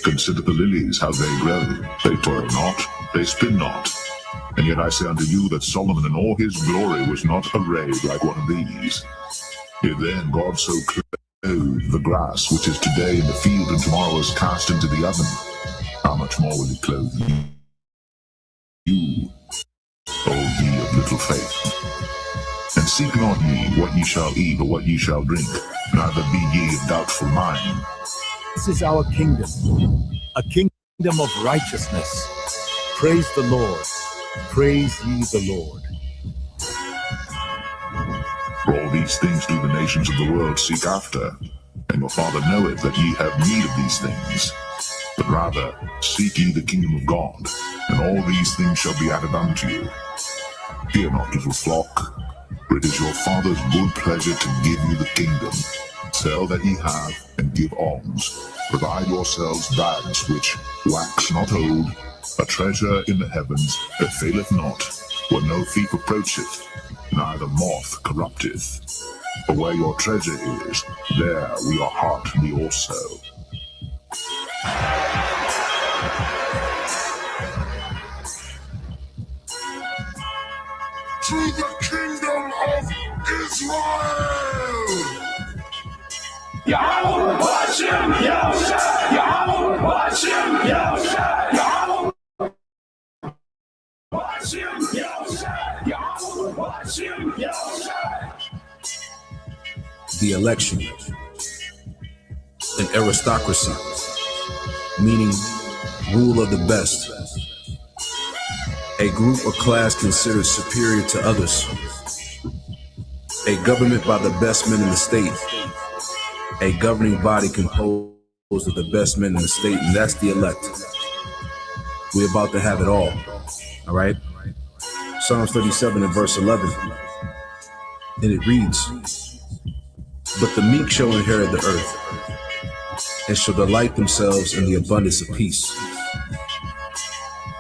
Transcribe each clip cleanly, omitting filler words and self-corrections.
Consider the lilies, how they grow. They toil not, they spin not. And yet I say unto you that Solomon in all his glory was not arrayed like one of these. If then God so clothed the grass, which is today in the field and tomorrow is cast into the oven, how much more will he clothe you, O ye of little faith? And seek not ye what ye shall eat or what ye shall drink, neither be ye of doubtful mind. This is our kingdom, a kingdom of righteousness. Praise the Lord. Praise ye the Lord. For all these things do the nations of the world seek after, and your Father knoweth that ye have need of these things. But rather seek ye the kingdom of God, and all these things shall be added unto you. Fear not, little flock, for it is your Father's good pleasure to give you the kingdom. Sell that ye have, and give alms. Provide yourselves bags which wax not old, a treasure in the heavens that faileth not, where no thief approacheth, neither moth corrupteth. For where your treasure is, there will your heart be also. To the kingdom of Israel! Yahweh Hashem, Yahweh, Yahweh Hashem, Yahweh, Yahweh Hashem, Yahweh, Yahweh Hashem, Yahweh. The election, an aristocracy, meaning rule of the best, a group or class considered superior to others, a government by the best men in the state, a governing body composed of the best men in the state, and that's the elect. We're about to have it all right? Psalms 37 and verse 11, and it reads, "But the meek shall inherit the earth, and shall delight themselves in the abundance of peace."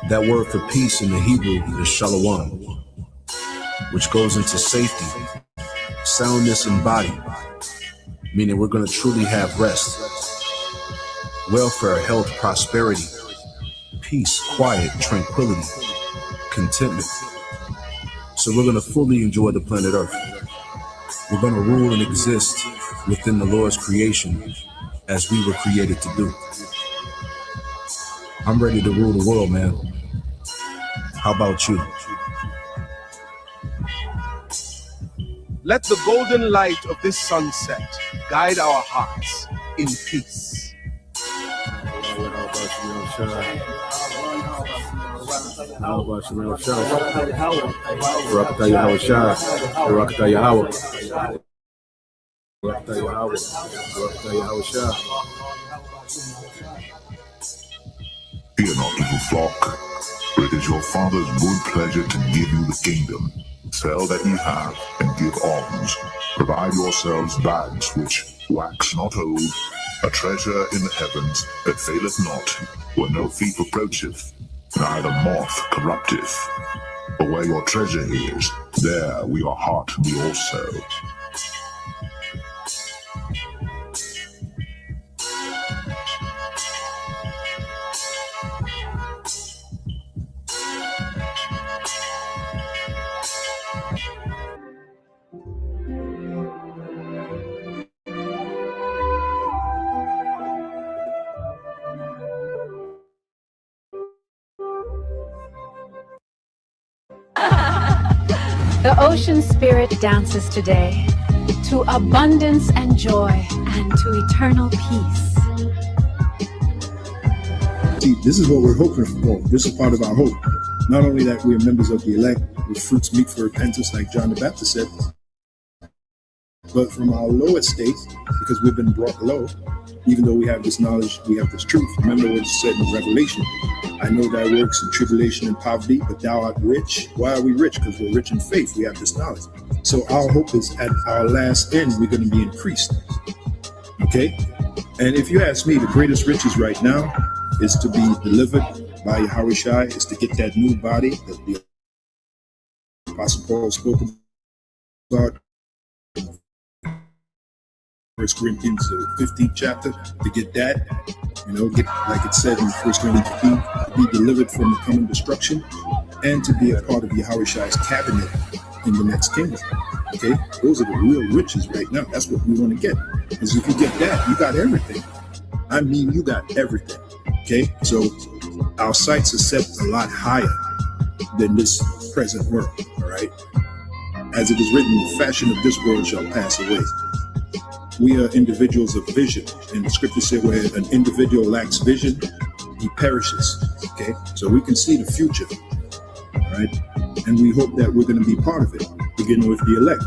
That word for peace in the Hebrew is shalom, which goes into safety, soundness in body, meaning we're going to truly have rest, welfare, health, prosperity, peace, quiet, tranquility, contentment. So we're going to fully enjoy the planet Earth. We're going to rule and exist within the Lord's creation as we were created to do. I'm ready to rule the world, man. How about you? Let the golden light of this sunset guide our hearts in peace. Fear not, little flock, for it is your Father's good pleasure to give you the kingdom. Sell that ye have, and give alms. Provide yourselves bags which wax not old, a treasure in the heavens that faileth not, where no thief approacheth, neither moth corrupteth. For where your treasure is, there will your heart be also. The ocean spirit dances today to abundance and joy and to eternal peace. See, this is what we're hoping for. This is part of our hope. Not only that we are members of the elect with fruits meet for repentance, like John the Baptist said, but from our low estate, because we've been brought low, even though we have this knowledge, we have this truth. Remember what it said in Revelation. I know thy works in tribulation and poverty, but thou art rich. Why are we rich? Because we're rich in faith. We have this knowledge. So our hope is at our last end, we're going to be increased. Okay? And if you ask me, the greatest riches right now is to be delivered by Yahweh Shai, is to get that new body that the Apostle Paul spoke about, First Corinthians, the 15th chapter, to get that, get, like it said in First Corinthians 15, be delivered from the coming destruction, and to be a part of Yahweh's cabinet in the next kingdom. Okay, those are the real riches right now. That's what we want to get. Because if you get that, you got everything. I mean, you got everything. Okay, so our sights are set a lot higher than this present world. All right, as it is written, the fashion of this world shall pass away. We are individuals of vision, and the scripture said where an individual lacks vision, he perishes. Okay, so we can see the future. All right, and we hope that we're going to be part of it, beginning with the elect.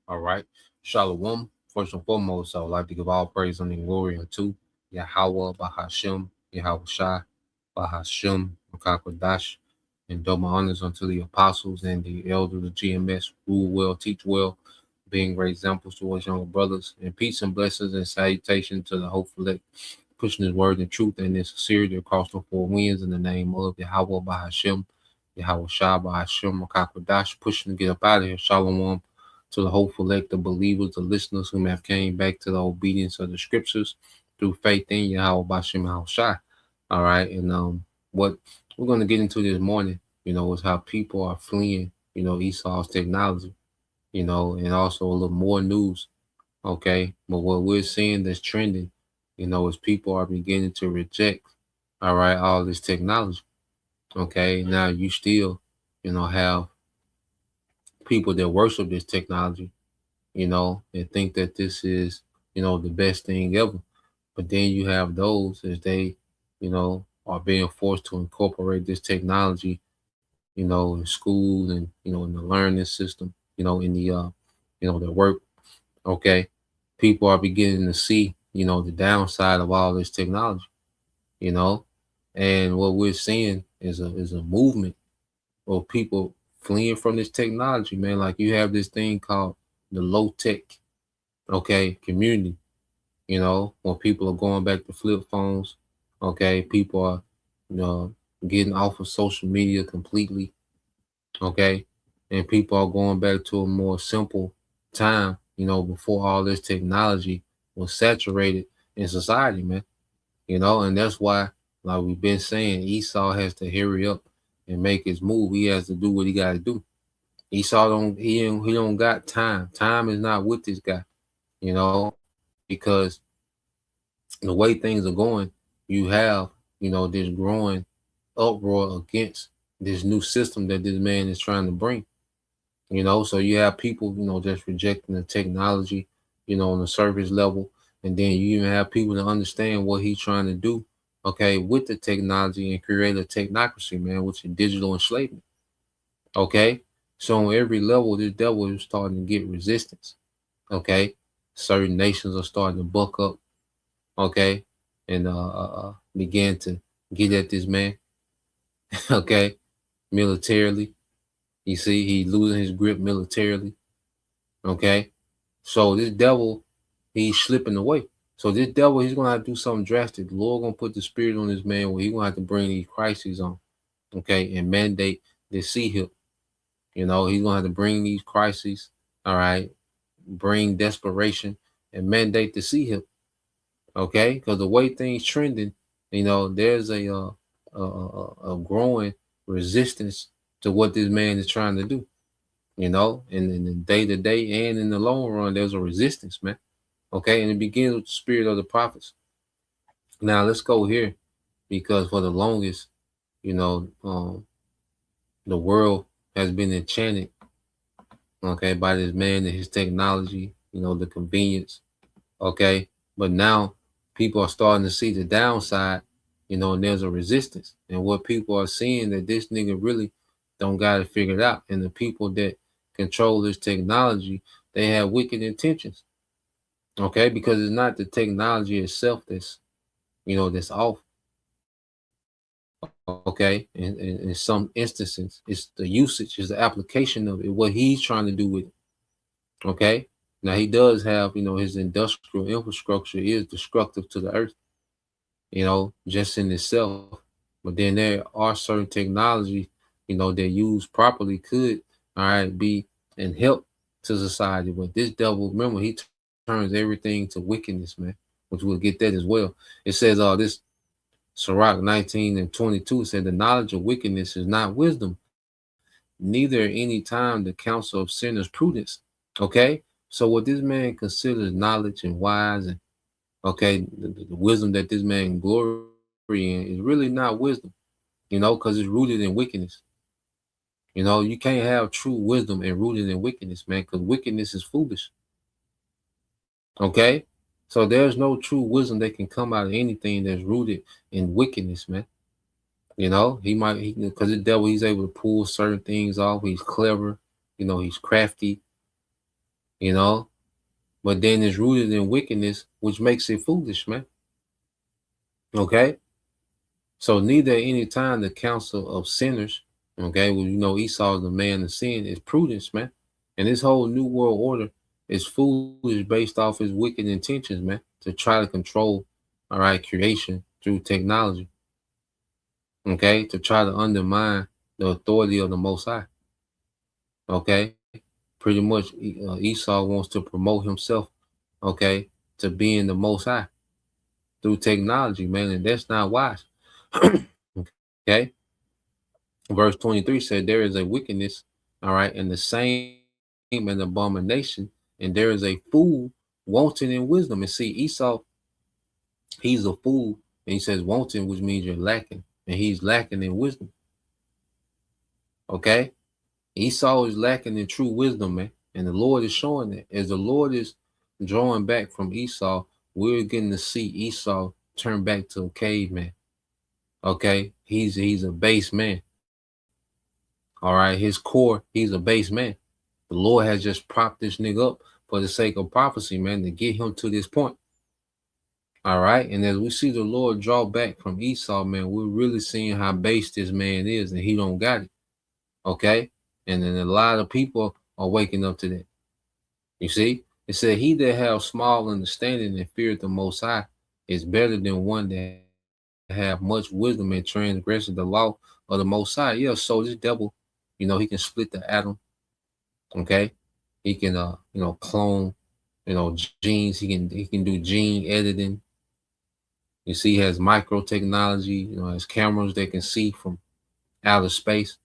All right. Shalom. First and foremost, I would like to give all praise and glory unto Yahweh Bahashem, Yahweh Shai, Bahashem, Makakwadash, and double honors unto the apostles and the elders of GMS, rule well, teach well, being great examples to us younger brothers, and peace and blessings and salutation to the hopeful elect, pushing his word and truth and his sincerity across the four winds in the name of Yahweh Bahashem, Yahweh Shai, Bahashem, Makakwadash, pushing to get up out of here. Shalom to the hopeful elect, the believers, the listeners who have came back to the obedience of the scriptures through faith in Yahweh Bashem Yahweh Shai. All right. And what we're going to get into this morning, is how people are fleeing, Esau's technology, and also a little more news. Okay. But what we're seeing that's trending, is people are beginning to reject, all right, all this technology. Okay. Now you still, have people that worship this technology, and think that this is, the best thing ever. But then you have those as they, are being forced to incorporate this technology, in school and, in the learning system, in the, their work. Okay. People are beginning to see, the downside of all this technology, and what we're seeing is a movement of people fleeing from this technology, man. Like you have this thing called the low tech, community, when people are going back to flip phones, people are, getting off of social media completely, and people are going back to a more simple time, before all this technology was saturated in society, man, and that's why, like we've been saying, Esau has to hurry up and make his move. He has to do what he got to do. Esau don't got time. Time is not with this guy, because the way things are going, you have, this growing uproar against this new system that this man is trying to bring, so you have people, just rejecting the technology, on the surface level. And then you even have people to understand what he's trying to do, with the technology and create a technocracy, man, which is digital enslavement. Okay. So on every level, this devil is starting to get resistance. Okay. Certain nations are starting to buck up. Okay. And begin to get at this man. Okay. Militarily. You see, he's losing his grip militarily. Okay. So this devil, he's slipping away. So this devil, he's going to have to do something drastic. The Lord going to put the spirit on this man where he's going to have to bring these crises on, and mandate this sea-hip. He's going to have to bring these crises, all right, bring desperation and mandate the sea-hip, because the way things trending, there's a growing resistance to what this man is trying to do, and in the day-to-day and in the long run, there's a resistance, man. Okay, and it begins with the spirit of the prophets. Now let's go here, because for the longest, the world has been enchanted, by this man and his technology, the convenience, but now people are starting to see the downside, you know, and there's a resistance. And what people are seeing that this nigga really don't got it figured out. And the people that control this technology, they have wicked intentions. Okay, because it's not the technology itself that's, you know, that's off. Okay, and in some instances, it's the usage, is the application of it, what he's trying to do with it. Okay, now he does have, you know, his industrial infrastructure is destructive to the earth, you know, just in itself. But then there are certain technologies, you know, that used properly could, all right, be and help to society. But this devil, remember, he turns everything to wickedness, man, which we'll get that as well. It says, this Sirach 19:22 said, the knowledge of wickedness is not wisdom, neither any time the counsel of sinners prudence. Okay, so what this man considers knowledge and wise, and okay, the wisdom that this man glory in is really not wisdom, you know, because it's rooted in wickedness. You know, you can't have true wisdom and rooted in wickedness, man, because wickedness is foolish. Okay, so there's no true wisdom that can come out of anything that's rooted in wickedness, man. You know, because the devil, he's able to pull certain things off. He's clever, you know, he's crafty, you know, but then it's rooted in wickedness, which makes it foolish, man. Okay, so neither at any time the counsel of sinners, okay, well, you know, Esau is the man of sin, is prudence, man. And this whole new world order is foolish based off his wicked intentions, man, to try to control, all right, creation through technology. Okay, to try to undermine the authority of the Most High. Okay, pretty much Esau wants to promote himself, okay, to being the Most High through technology, man, and that's not wise. Okay, verse 23 said, there is a wickedness, all right, and the same an abomination, and there is a fool wanting in wisdom. And see, Esau, he's a fool, and he says wanting, which means you're lacking, and he's lacking in wisdom. Okay, Esau is lacking in true wisdom, man, and the Lord is showing that. As the Lord is drawing back from Esau, we're getting to see Esau turn back to a caveman. Okay, he's a base man. All right, his core, he's a base man. The Lord has just propped this nigga up for the sake of prophecy, man, to get him to this point. All right, and as we see the Lord draw back from Esau, man, we're really seeing how base this man is, and he don't got it. Okay, and then a lot of people are waking up to that. You see, it said, he that have small understanding and feareth the Most High is better than one that have much wisdom and transgress the law of the Most High. Yeah, so this devil, you know, he can split the atom. Okay, he can you know, clone, you know, genes. He can do gene editing. You see, he has micro technology, you know, has cameras that can see from outer space.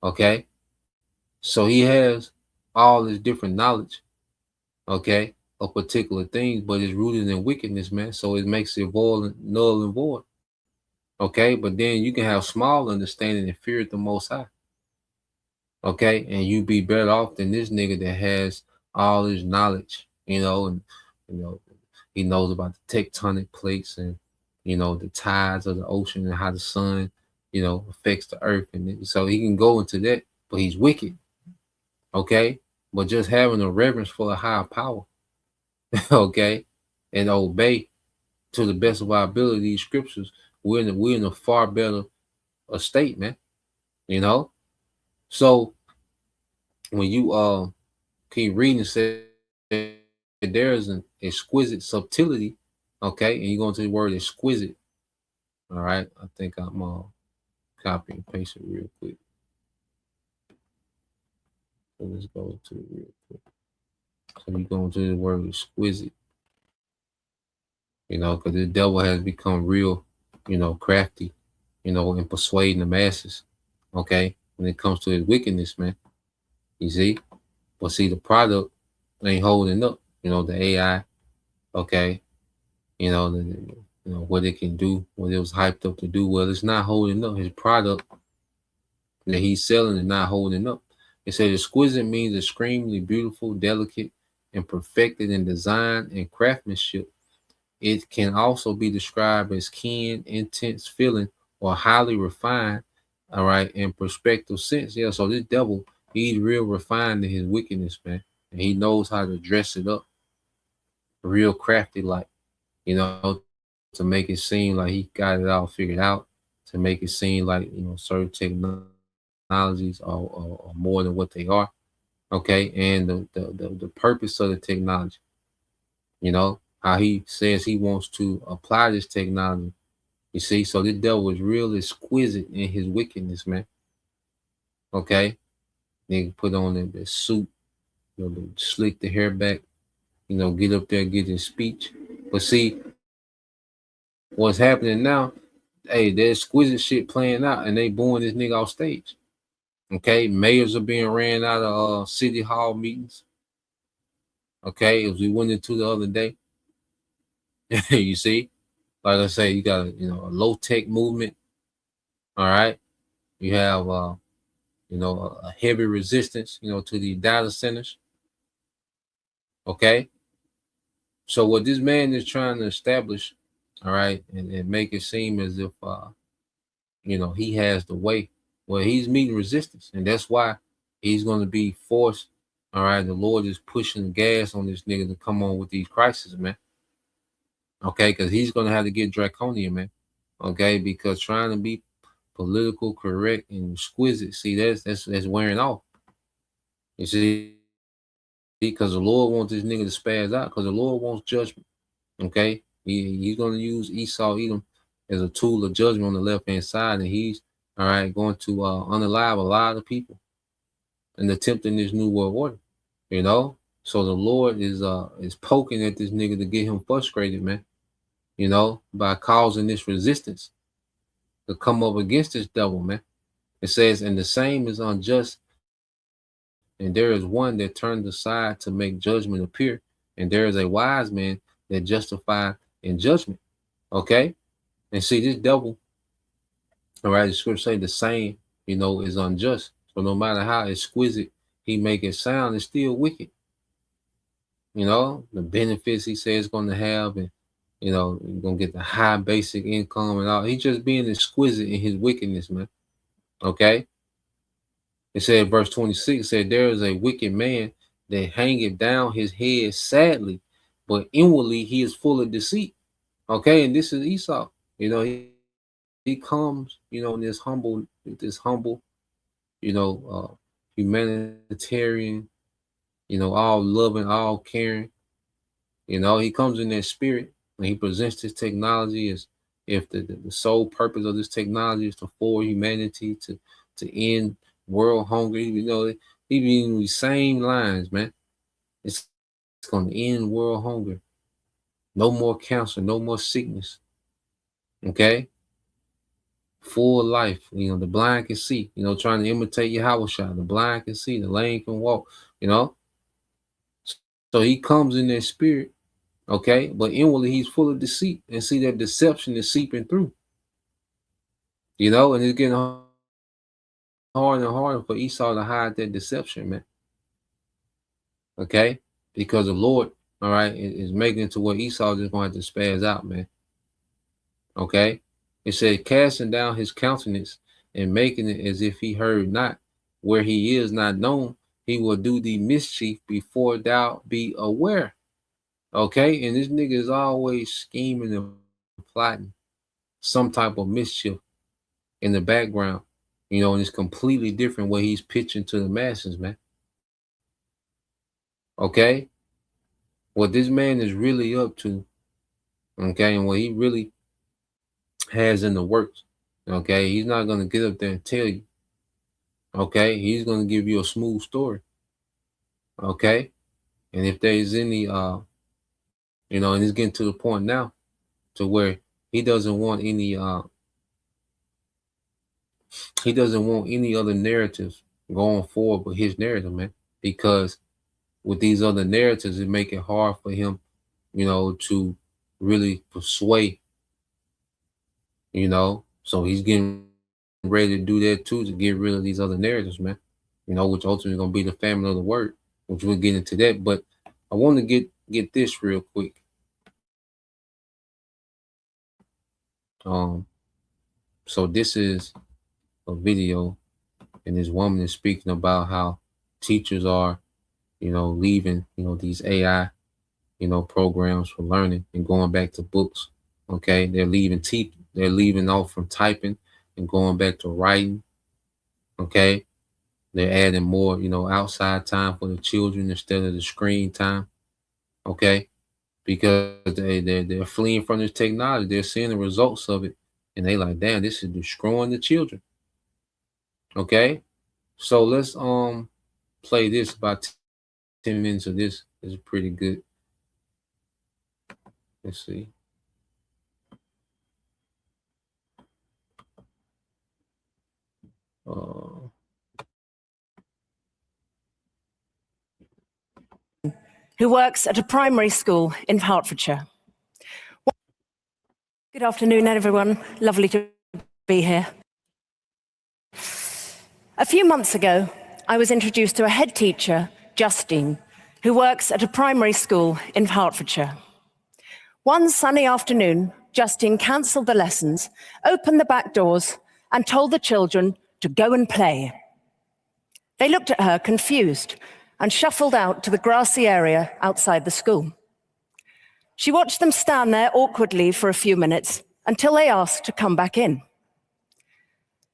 Okay, so he has all this different knowledge, okay, of particular things, but it's rooted in wickedness, man. So it makes it void, null and void. Okay, but then you can have small understanding and fear the Most High. Okay, and you be better off than this nigga that has all this knowledge, you know, and you know, he knows about the tectonic plates and, you know, the tides of the ocean and how the sun, you know, affects the earth, and so he can go into that, but he's wicked. Okay, but just having a reverence for a higher power, okay, and obey to the best of our ability these scriptures, we're in a far better state, man. You know, so when you keep reading, say there is an exquisite subtlety, okay, and you go into the word exquisite. All right, I think I'm copy and paste it real quick. So let's go to it real quick. So you go into the word exquisite, you know, because the devil has become real, you know, crafty, you know, in persuading the masses, okay, when it comes to his wickedness, man. You see? But see, the product ain't holding up, you know, the AI, okay, you know, what it can do, what it was hyped up to do. Well, it's not holding up. His product that he's selling is not holding up. It said exquisite means extremely beautiful, delicate, and perfected in design and craftsmanship. it can also be described as keen, intense feeling, or highly refined, all right, in perspective sense. Yeah, so this devil, he's real refined in his wickedness, man. And he knows how to dress it up real crafty, like, you know, to make it seem like he got it all figured out, to make it seem like, certain technologies are more than what they are. Okay. And the purpose of the technology, how he says he wants to apply this technology. You see, so this devil is real exquisite in his wickedness, man. Okay. They can put on the suit, slick the hair back, get up there, get his speech. But see, what's happening now, hey, there's exquisite shit playing out and they booing this nigga off stage. Okay. Mayors are being ran out of city hall meetings. Okay. As we went into the other day, you see, like I say, you got a low tech movement. All right. You have, a heavy resistance, to the data centers. Okay. So what this man is trying to establish, all right, and make it seem as if, he has the way. Well, he's meeting resistance, and that's why he's going to be forced. All right, the Lord is pushing the gas on this nigga to come on with these crises, man. Okay, because he's going to have to get draconian, man. Okay, because trying to be political correct and exquisite, see, that's wearing off. You see, because the Lord wants this nigga to spaz out, because the Lord wants judgment. Okay, he's going to use Esau, Edom as a tool of judgment on the left hand side, and he's going to unalive a lot of people and attempting this new world order. So the Lord is poking at this nigga to get him frustrated, man. By causing this resistance to come up against this devil, man. It says, and the same is unjust, and there is one that turns aside to make judgment appear, and there is a wise man that justifies in judgment. Okay, and see this devil. All right, the scripture say the same, is unjust. So no matter how exquisite he make it sound, it's still wicked. The benefits he says going to have, and you're gonna get the high basic income and all. He's just being exquisite in his wickedness, man. Okay. It said, verse 26 said, there is a wicked man that hangeth down his head sadly, but inwardly he is full of deceit. Okay, and this is Esau. He comes, in this humble, humanitarian, all loving, all caring. He comes in that spirit and he presents this technology as if the sole purpose of this technology is to forward humanity to end world hunger. He be in these same lines, man. It's going to end world hunger. No more cancer, no more sickness. Okay? Full life. The blind can see, trying to imitate Yahushua. The blind can see, the lame can walk, So he comes in that spirit, okay? But inwardly he's full of deceit. And see that deception is seeping through. And it's getting harder and harder for Esau to hide that deception, man. Okay? Because the Lord, all right, is making it to where Esau just going to have to spaz out, man. Okay? It said, casting down his countenance and making it as if he heard not, where he is not known, he will do the mischief before thou be aware. Okay? And this nigga is always scheming and plotting some type of mischief in the background, and it's completely different what he's pitching to the masses, man. Okay? What this man is really up to, okay, and what he really has in the works, okay, he's not going to get up there and tell you, okay, he's going to give you a smooth story, okay, and if there's any, and it's getting to the point now to where he doesn't want any other narratives going forward but his narrative, man, because with these other narratives, it make it hard for him, to really persuade. So he's getting ready to do that too, to get rid of these other narratives, man. Which ultimately gonna be the family of the word, which we'll get into that. But I want to get this real quick. So this is a video, and this woman is speaking about how teachers are, leaving, these AI, programs for learning and going back to books. Okay, they're leaving off from typing and going back to writing. Okay, they're adding more, outside time for the children instead of the screen time. Okay, because they're fleeing from this technology. They're seeing the results of it, and they like, damn, this is destroying the children. Okay, so let's play this. About 10 minutes of this is pretty good. Let's see. Who works at a primary school in Hertfordshire. Good afternoon, everyone. Lovely to be here. A few months ago, I was introduced to a head teacher, Justine, who works at a primary school in Hertfordshire. One sunny afternoon, Justine cancelled the lessons, opened the back doors, and told the children to go and play. They looked at her confused and shuffled out to the grassy area outside the school. She watched them stand there awkwardly for a few minutes until they asked to come back in.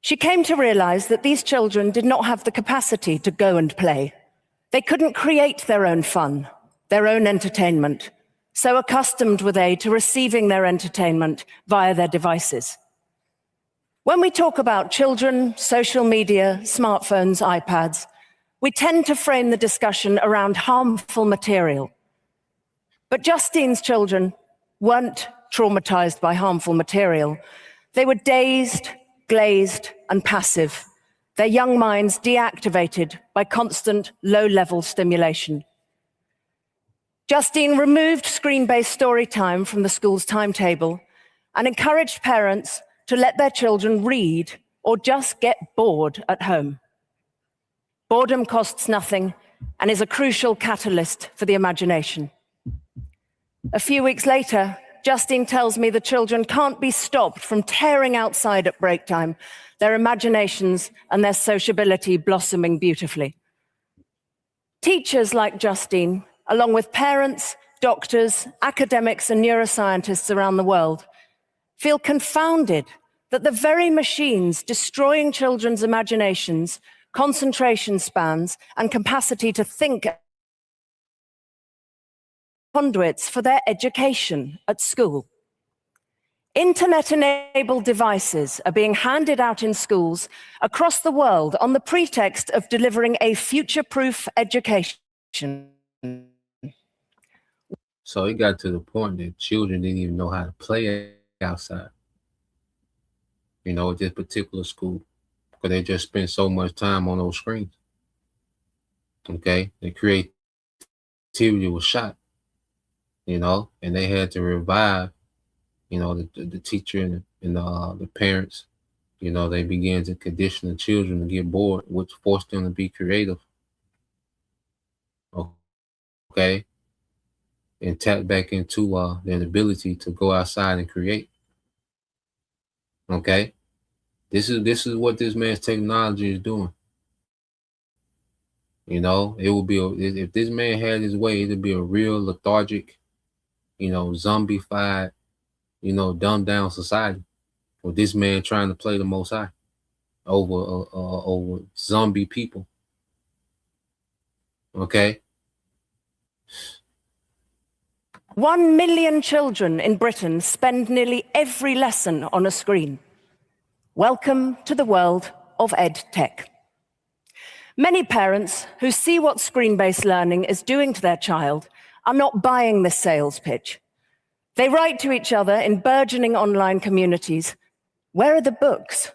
She came to realize that these children did not have the capacity to go and play. They couldn't create their own fun, their own entertainment. So accustomed were they to receiving their entertainment via their devices. When we talk about children, social media, smartphones, iPads, we tend to frame the discussion around harmful material. But Justine's children weren't traumatized by harmful material. They were dazed, glazed, and passive, their young minds deactivated by constant low-level stimulation. Justine removed screen-based story time from the school's timetable and encouraged parents to let their children read or just get bored at home. Boredom costs nothing and is a crucial catalyst for the imagination. A few weeks later, Justine tells me the children can't be stopped from tearing outside at break time, their imaginations and their sociability blossoming beautifully. Teachers like Justine, along with parents, doctors, academics, and neuroscientists around the world, feel confounded that the very machines destroying children's imaginations, concentration spans, and capacity to think conduits for their education at school. Internet-enabled devices are being handed out in schools across the world on the pretext of delivering a future-proof education. So it got to the point that children didn't even know how to play outside, at this particular school, because they just spent so much time on those screens. Okay, the creativity was shot, and they had to revive, the teacher and the parents. They began to condition the children to get bored, which forced them to be creative. Okay, and tap back into their ability to go outside and create. Okay, this is what this man's technology is doing. It will be if this man had his way, it'd be a real lethargic, zombified, dumbed down society. With this man trying to play the Most High over zombie people. Okay. 1 million children in Britain spend nearly every lesson on a screen. Welcome to the world of EdTech. Many parents who see what screen-based learning is doing to their child are not buying this sales pitch. They write to each other in burgeoning online communities. Where are the books?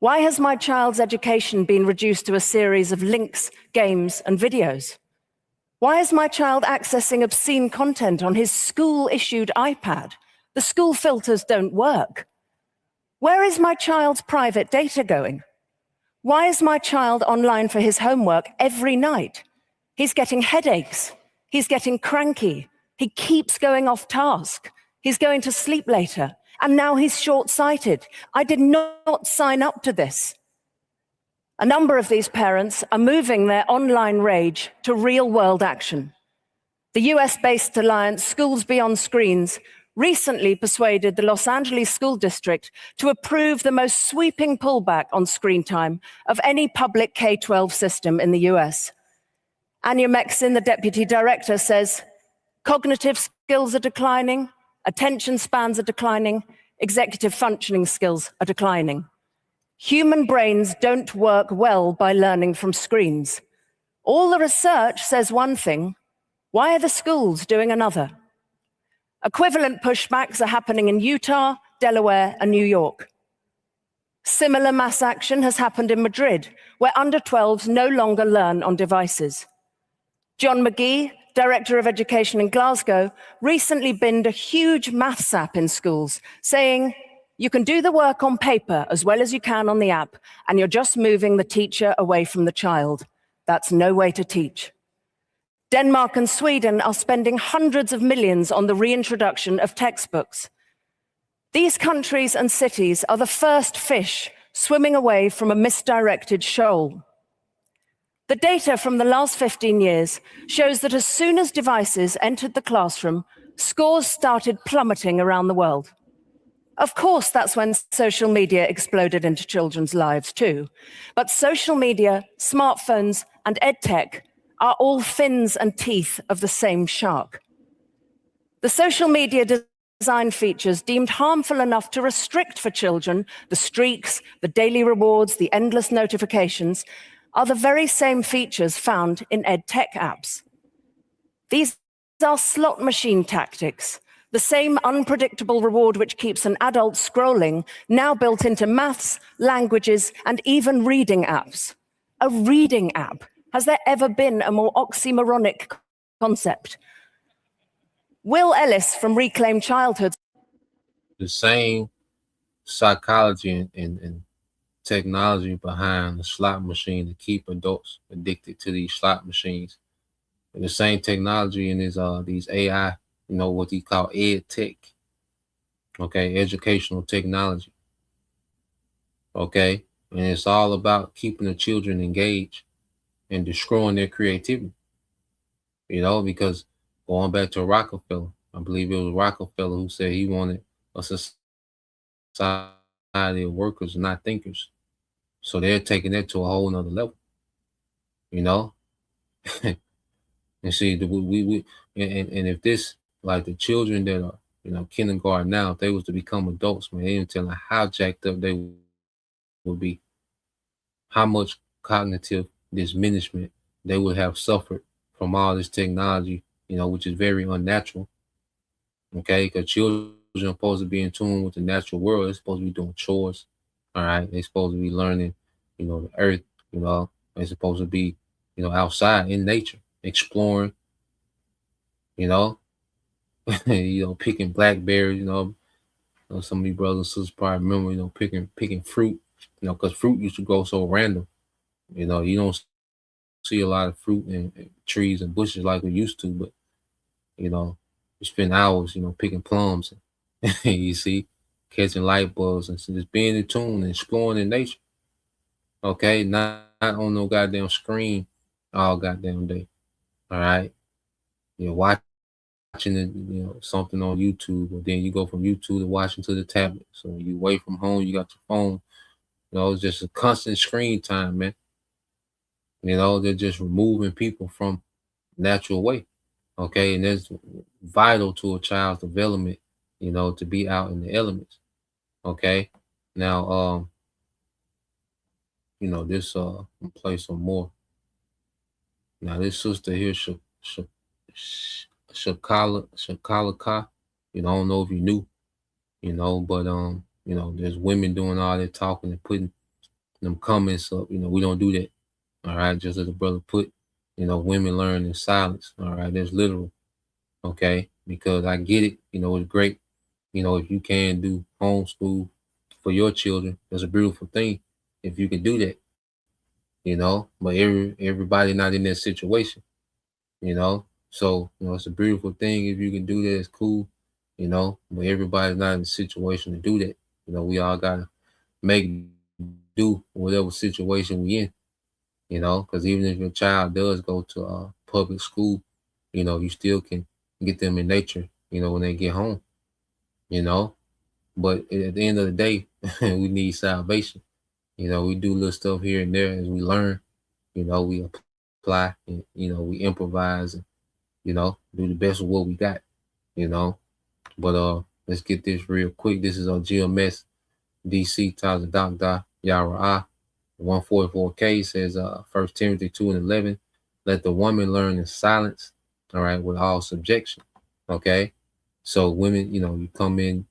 Why has my child's education been reduced to a series of links, games, and videos? Why is my child accessing obscene content on his school-issued iPad? The school filters don't work. Where is my child's private data going? Why is my child online for his homework every night? He's getting headaches. He's getting cranky. He keeps going off task. He's going to sleep later. And now he's short-sighted. I did not sign up to this. A number of these parents are moving their online rage to real-world action. The US-based alliance Schools Beyond Screens recently persuaded the Los Angeles School District to approve the most sweeping pullback on screen time of any public K-12 system in the US. Anya Mexin, the deputy director, says, cognitive skills are declining, attention spans are declining, executive functioning skills are declining. Human brains don't work well by learning from screens. All the research says one thing. Why are the schools doing another? Equivalent pushbacks are happening in Utah, Delaware, and New York. Similar mass action has happened in Madrid, where under-12s no longer learn on devices. John McGee, Director of Education in Glasgow, recently binned a huge maths app in schools, saying, you can do the work on paper as well as you can on the app, and you're just moving the teacher away from the child. That's no way to teach. Denmark and Sweden are spending hundreds of millions on the reintroduction of textbooks. These countries and cities are the first fish swimming away from a misdirected shoal. The data from the last 15 years shows that as soon as devices entered the classroom, scores started plummeting around the world. Of course, that's when social media exploded into children's lives too. But social media, smartphones, and EdTech are all fins and teeth of the same shark. The social media design features deemed harmful enough to restrict for children the streaks, the daily rewards, the endless notifications, are the very same features found in EdTech apps. These are slot machine tactics, the same unpredictable reward which keeps an adult scrolling, now built into maths, languages, and even reading apps. A reading app. Has there ever been a more oxymoronic concept? Will Ellis from Reclaim Childhood. The same psychology and technology behind the slot machine to keep adults addicted to these slot machines. And the same technology in these AI, what he call ed tech. Okay, educational technology. Okay, and it's all about keeping the children engaged and destroying their creativity. Because going back to Rockefeller, I believe it was Rockefeller who said he wanted a society of workers, not thinkers. So they're taking that to a whole nother level. And see, and if this, like the children that are, kindergarten now, if they was to become adults, man, they didn't tell them how jacked up they would be, how much cognitive diminishment they would have suffered from all this technology, which is very unnatural. Okay, because children are supposed to be in tune with the natural world. They're supposed to be doing chores. All right, they're supposed to be learning, the earth. They're supposed to be, outside in nature, exploring. Picking blackberries. Some of you brothers and sisters probably remember, picking fruit. Because fruit used to grow so random. You don't see a lot of fruit and trees and bushes like we used to, but you spend hours, picking plums. You see, catching light bulbs and just being in tune and exploring in nature. Okay, not on no goddamn screen all goddamn day. All right, watching it, something on YouTube, or then you go from YouTube to watching to the tablet. So when you away from home, you got your phone. It's just a constant screen time, man. They're just removing people from natural way. Okay, and that's vital to a child's development, to be out in the elements. Okay, now this I'll play some more. Now this sister here, Shakalaka, I don't know if you knew, but there's women doing all that talking and putting them comments up. We don't do that. All right, just as the brother put, women learn in silence. All right, that's literal. Okay, because I get it. It's great. If you can do homeschool for your children, that's a beautiful thing. If you can do that, but everybody not in that situation. So it's a beautiful thing if you can do that. It's cool. you know, but everybody's not in the situation to do that. You know, we all gotta make do whatever situation we in, you know, because even if your child does go to public school, you know, you still can get them in nature, you know, when they get home, you know. But at the end of the day, we need salvation. You know, we do little stuff here and there as we learn, you know, we apply and, you know, we improvise and, you know, do the best of what we got, you know. But let's get this real quick. This is on GMS DC times the Dr. Yara 144K says 1 Timothy 2:11. Let the woman learn in silence, all right, with all subjection. Okay. So women, you know, you come in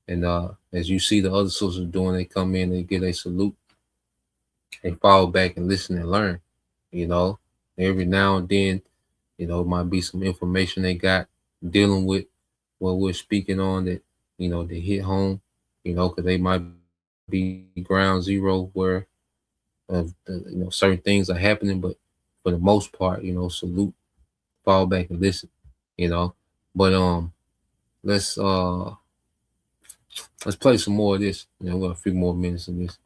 and as you see the other sisters doing, they come in, they get a salute, they fall back and listen and learn, you know. Every now and then, you know, might be some information they got dealing with what we're speaking on that, you know, they hit home, you know, because they might be ground zero where you know, certain things are happening, but for the most part, you know, salute, fall back and listen, you know. But let's play some more of this. You know, we got a few more minutes of this.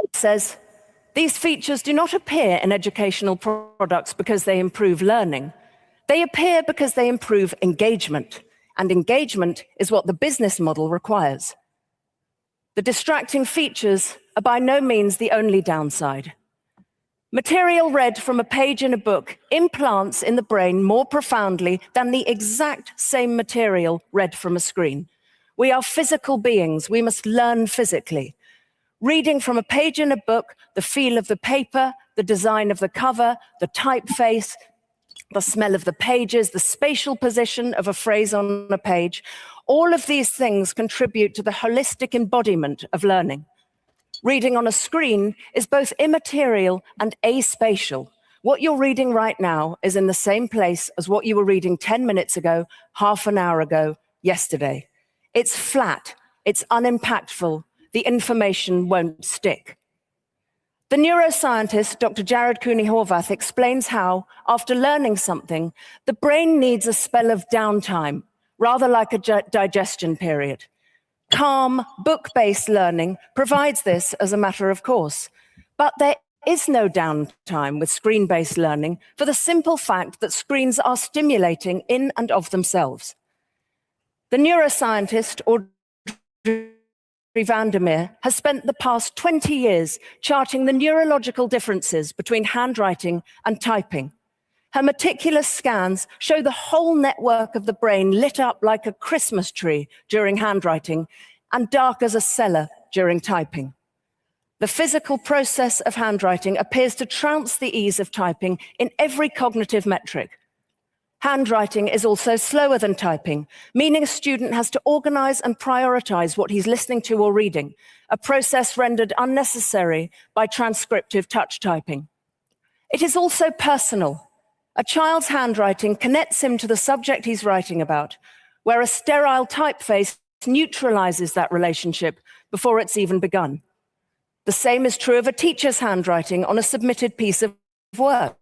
It says, these features do not appear in educational products because they improve learning. They appear because they improve engagement, and engagement is what the business model requires. The distracting features are by no means the only downside. Material read from a page in a book implants in the brain more profoundly than the exact same material read from a screen. We are physical beings. We must learn physically. Reading from a page in a book, the feel of the paper, the design of the cover, the typeface, the smell of the pages, the spatial position of a phrase on a page, all of these things contribute to the holistic embodiment of learning. Reading on a screen is both immaterial and aspatial. What you're reading right now is in the same place as what you were reading 10 minutes ago, half an hour ago, yesterday. It's flat, it's unimpactful, the information won't stick. The neuroscientist, Dr. Jared Cooney Horvath, explains how, after learning something, the brain needs a spell of downtime, rather like a digestion period. Calm, book-based learning provides this as a matter of course, but there is no downtime with screen-based learning for the simple fact that screens are stimulating in and of themselves. The neuroscientist, Audrey Vandermeer, has spent the past 20 years charting the neurological differences between handwriting and typing. Her meticulous scans show the whole network of the brain lit up like a Christmas tree during handwriting and dark as a cellar during typing. The physical process of handwriting appears to trounce the ease of typing in every cognitive metric. Handwriting is also slower than typing, meaning a student has to organize and prioritize what he's listening to or reading, a process rendered unnecessary by transcriptive touch typing. It is also personal. A child's handwriting connects him to the subject he's writing about, where a sterile typeface neutralizes that relationship before it's even begun. The same is true of a teacher's handwriting on a submitted piece of work.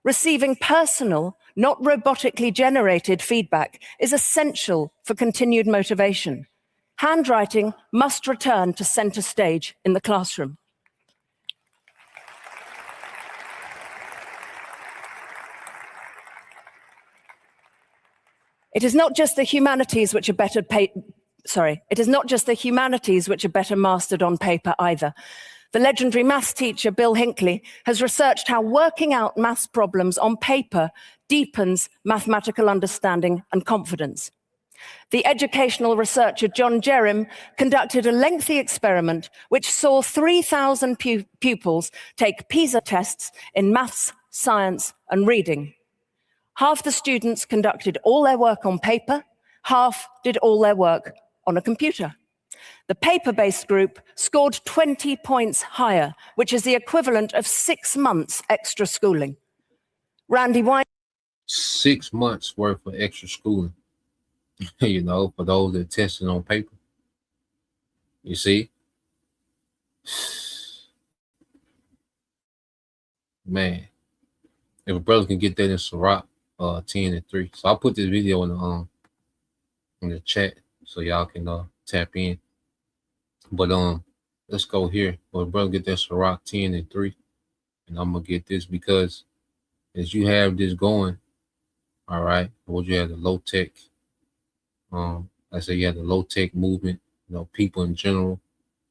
Receiving personal, not robotically generated feedback is essential for continued motivation. Handwriting must return to center stage in the classroom. It is not just the humanities which are better mastered on paper either. The legendary maths teacher, Bill Hinckley, has researched how working out maths problems on paper deepens mathematical understanding and confidence. The educational researcher, John Jerrim, conducted a lengthy experiment which saw 3,000 pupils take PISA tests in maths, science, and reading. Half the students conducted all their work on paper, half did all their work on a computer. The paper-based group scored 20 points higher, which is the equivalent of 6 months extra schooling. Randy Wine. 6 months worth of extra schooling, you know, for those that tested on paper. You see? Man, if a brother can get that in Sirach, 10 and 3. So I'll put this video in the chat so y'all can tap in. But let's go here. Well, brother, get that Sirach 10 and 3. And I'm gonna get this because as you have this going, all right, what you have the low tech, I say you have the low tech movement, people in general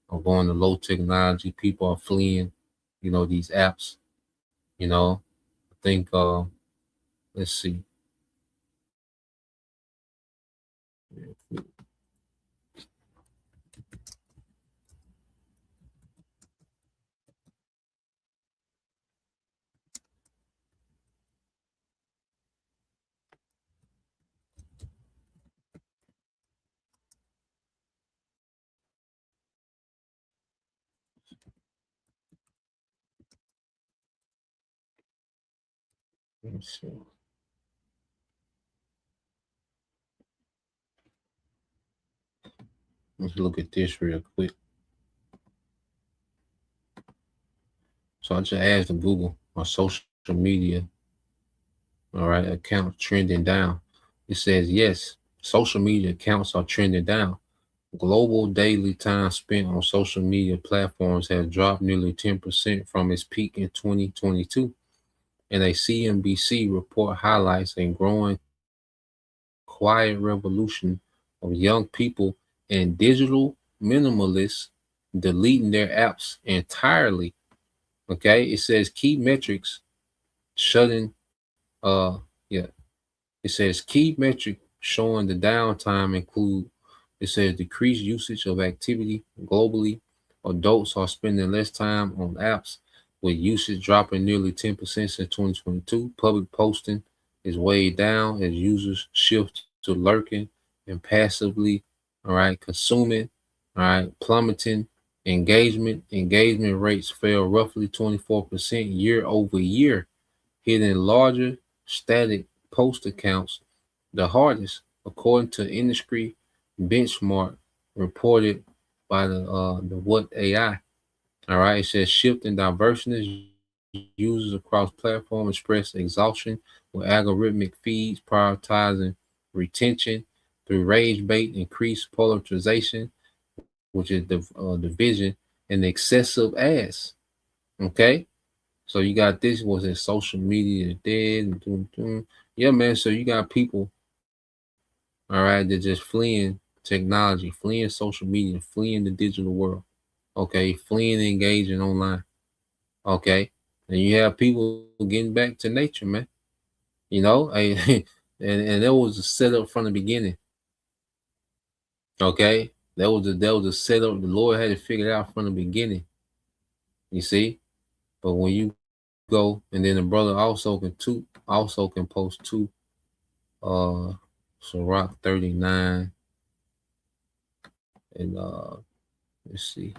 are going to low technology, people are fleeing, these apps, I think let's see. Let's see. Let's look at this real quick. So I just asked Google on social media, all right, account trending down. It says, yes, social media accounts are trending down. Global daily time spent on social media platforms has dropped nearly 10% from its peak in 2022. And a CNBC report highlights a growing quiet revolution of young people and digital minimalists deleting their apps entirely. Okay, it says key metrics shutting it says key metric showing the downtime include, it says decreased usage of activity globally. Adults are spending less time on apps, with usage dropping nearly 10% since 2022. Public posting is way down as users shift to lurking and passively, all right, consuming, all right, plummeting. Engagement rates fell roughly 24% year over year, hitting larger static post accounts the hardest, according to industry benchmark reported by the What AI. All right, it says shift in diverseness. Users across platforms express exhaustion with algorithmic feeds prioritizing retention through rage bait, increased polarization, which is the division, and excessive ads. Okay, so you got this was in social media dead. Yeah, man. So you got people, all right, they're just fleeing technology, fleeing social media, fleeing the digital world. Okay, fleeing and engaging online. Okay, and you have people getting back to nature, man. And that was a setup from the beginning. Okay, that was a setup. The Lord had to figure it out from the beginning. You see, but when you go, and then the brother also can post too. Sirach 39, and let's see.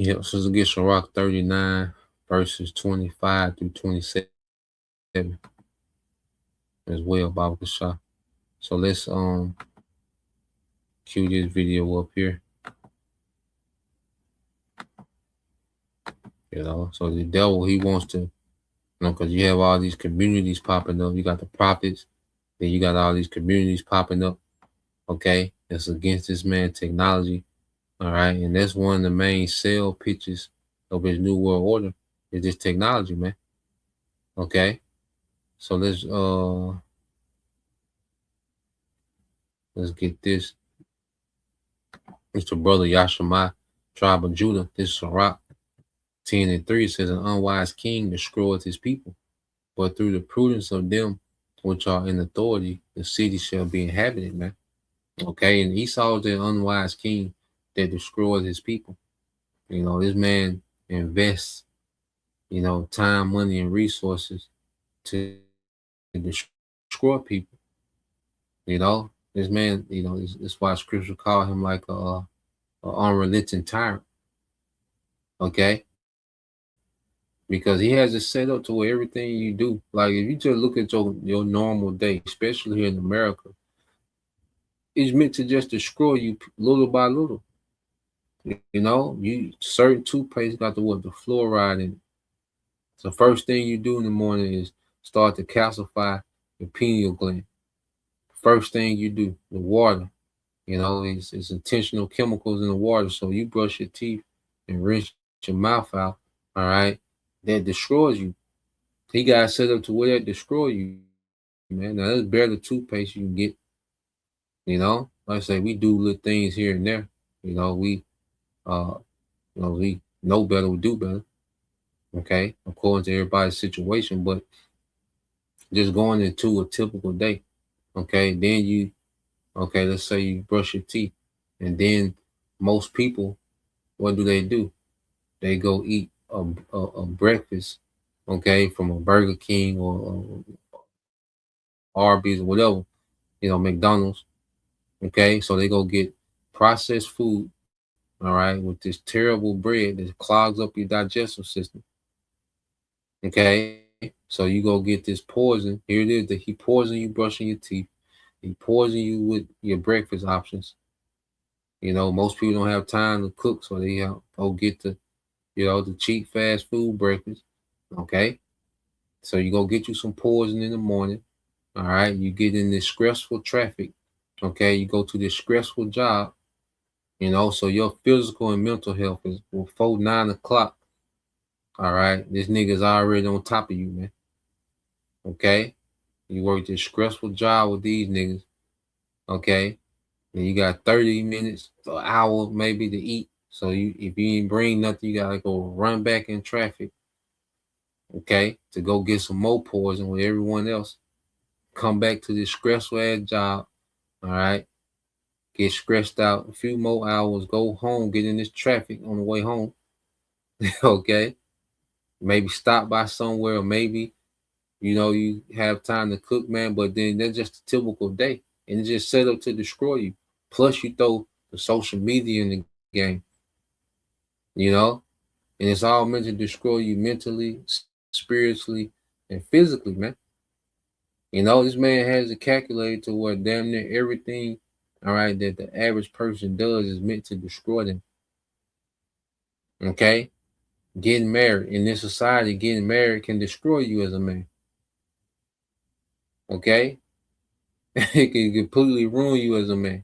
Yep, so let's get Sirach 39 verses 25 through 27 as well, Baba Kasha. So let's cue this video up here. So the devil, he wants to, because you have all these communities popping up. You got the prophets, then you got all these communities popping up. Okay, that's against this man technology. All right, and that's one of the main sell pitches of his new world order is this technology, man. Okay, so let's get this. Mr. Brother Yashima, tribe of Judah. This is Sirach 10 and 3 says, an unwise king destroyeth his people, but through the prudence of them which are in authority, the city shall be inhabited, man. Okay, and Esau is the unwise king that destroys his people. This man invests, time, money, and resources to destroy people. This man, that's why scripture call him like a unrelenting tyrant. Okay. because he has it set up to where everything you do, like if you just look at your normal day, especially here in America, it's meant to just destroy you little by little. You know, you certain toothpaste got the fluoride in it. So first thing you do in the morning is start to calcify your pineal gland. First thing you do, the water, you know, it's intentional chemicals in the water. So you brush your teeth and rinse your mouth out, all right, that destroys you. He got it set up to where that destroy you, man. Now that's barely toothpaste you can get, you know. Like I say, we do little things here and there. You know, we we know better, we do better. Okay, according to everybody's situation, but just going into a typical day, okay, then let's say you brush your teeth, and then most people, what do? They go eat a breakfast, okay, from a Burger King or Arby's or whatever, you know, McDonald's, okay, so they go get processed food, all right, with this terrible bread that clogs up your digestive system. Okay, so you go get this poison. Here it is that he poison you brushing your teeth. He poison you with your breakfast options. You know, most people don't have time to cook, so they go get the cheap fast food breakfast. Okay, so you go get you some poison in the morning. All right, you get in this stressful traffic. Okay, you go to this stressful job. You know, so your physical and mental health is before 9 o'clock. All right, this nigga's already on top of you, man. Okay, you work this stressful job with these niggas. Okay, and you got 30 minutes, an hour maybe to eat. So if you ain't bring nothing, you gotta go run back in traffic. Okay, to go get some more poison with everyone else. Come back to this stressful ass job. All right, get stressed out a few more hours. Go home, get in this traffic on the way home. Okay. Maybe stop by somewhere, or maybe, you know, you have time to cook, man, but then that's just a typical day. And it's just set up to destroy you. Plus, you throw the social media in the game, you know, and it's all meant to destroy you mentally, spiritually, and physically, man. You know, this man has it calculated to where damn near everything, all right, that the average person does is meant to destroy them. Okay? Getting married in this society, getting married can destroy you as a man. Okay, it can completely ruin you as a man.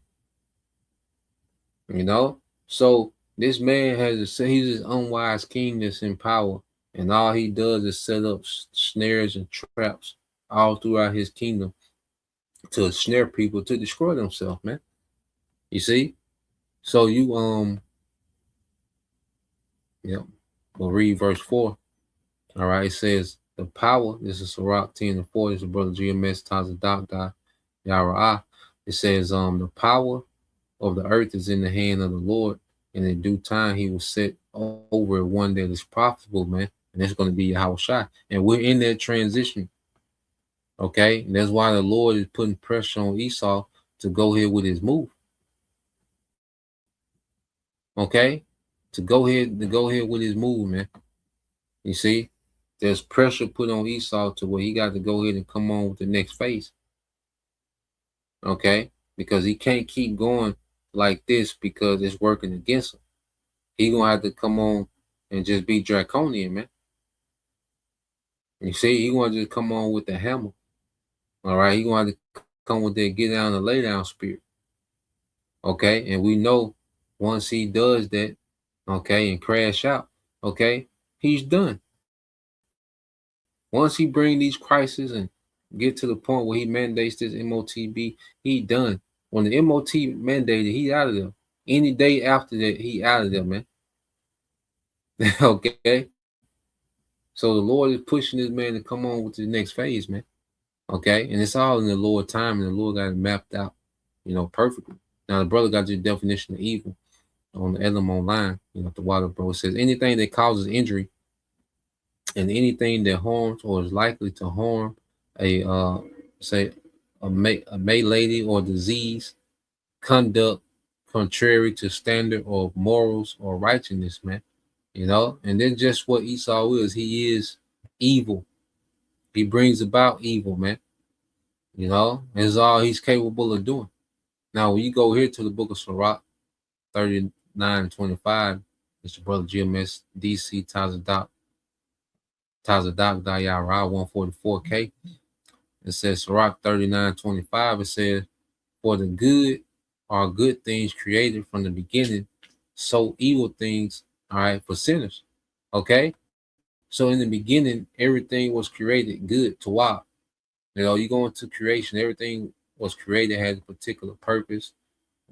You know, so this man he's this unwise king that's in power, and all he does is set up snares and traps all throughout his kingdom to snare people to destroy themselves, man. You see, so we'll read verse 4. All right, it says, the power, this is Sirach 10 and 4, this is Brother GMS Tazadakda Yara'ah. It says, the power of the earth is in the hand of the Lord, and in due time he will set over one that is profitable, man. And that's going to be Yahushua. And we're in that transition. Okay, and that's why the Lord is putting pressure on Esau to go ahead with his move. Okay, to go ahead with his move, man. You see, there's pressure put on Esau to where he got to go ahead and come on with the next phase. Okay, because he can't keep going like this because it's working against him. He gonna have to come on and just be draconian, man. You see, he gonna just come on with the hammer. All right, he gonna have to come with that get down and lay down spirit. Okay, and we know once he does that, okay, and crash out, okay, he's done. Once he bring these crises and get to the point where he mandates this MOTB, he done. When the MOT mandated, he out of there. Any day after that, he out of there, man. Okay. So the Lord is pushing this man to come on with the next phase, man. Okay, and it's all in the Lord time, and the Lord got it mapped out, you know, perfectly. Now the brother got your definition of evil on the Elam online, you know, the water bro. It says anything that causes injury and anything that harms or is likely to harm a malady or disease, conduct contrary to standard or morals or righteousness, man. you know, and then just what Esau is. He is evil. He brings about evil, man. You know, is all he's capable of doing. Now, when you go here to the book of Sirach 39:25, Mr. Brother GMS DC Tazadak Dayara 144K. It says Sirach 39:25. It says, "For the good are good things created from the beginning, so evil things, all right, for sinners." Okay, so in the beginning, everything was created good to wow. You know, you go into creation, everything was created, had a particular purpose,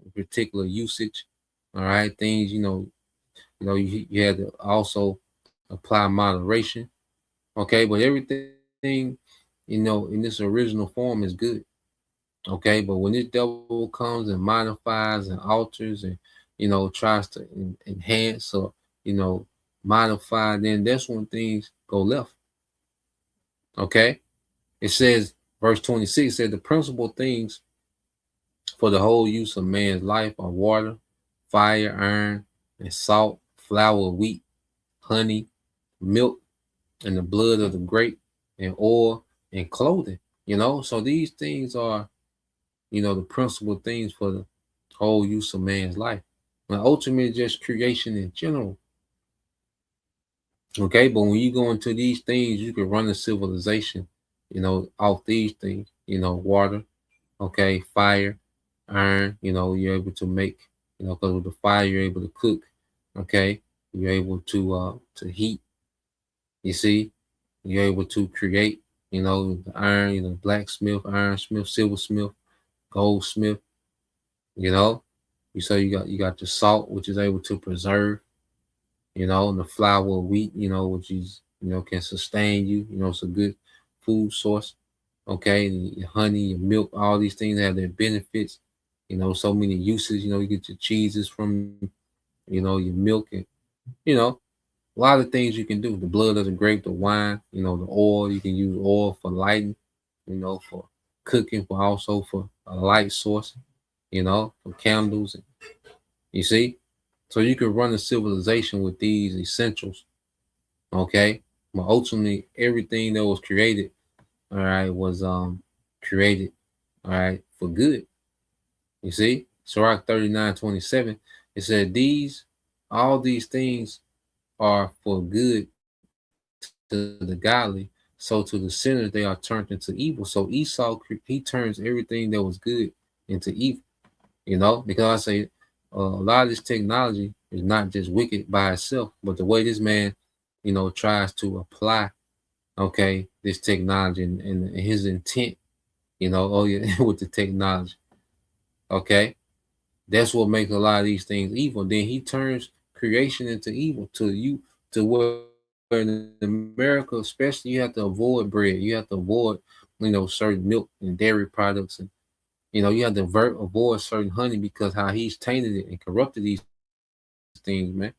a particular usage. All right, things, you had to also apply moderation. Okay, but everything, in this original form is good. Okay, but when this devil comes and modifies and alters and, tries to enhance or, modify, then that's when things go left. Okay, it says, verse 26 said, "The principal things for the whole use of man's life are water, fire, iron, and salt, flour, wheat, honey, milk, and the blood of the grape, and oil, and clothing." So these things are, the principal things for the whole use of man's life. And ultimately, just creation in general. Okay, but when you go into these things, you can run a civilization, off these things, water, okay, fire, iron, you're able to make, because with the fire, you're able to cook, okay, you're able to heat, you see, you're able to create, the iron, blacksmith, ironsmith, silversmith, goldsmith, so you got the salt, which is able to preserve, and the flour of wheat, which is, can sustain you, it's a good food source. Okay, and your honey, your milk, all these things have their benefits, so many uses, you get your cheeses from, your milk, and, a lot of things you can do. The blood of the grape, the wine, the oil, you can use oil for lighting, for cooking, for also for a light source, for candles. You see? So you can run a civilization with these essentials. Okay? But ultimately, everything that was created, all right, was created, all right, for good. You see? Sirach 39:27, it said, all these things are for good to the godly, so to the sinners they are turned into evil. So Esau, he turns everything that was good into evil, because I say a lot of this technology is not just wicked by itself, but the way this man, tries to apply, okay, this technology and his intent, with the technology, okay, that's what makes a lot of these things evil. Then he turns creation into evil to where in America, especially, you have to avoid bread. You have to avoid, certain milk and dairy products, and you have to avoid certain honey because how he's tainted it and corrupted these things, man.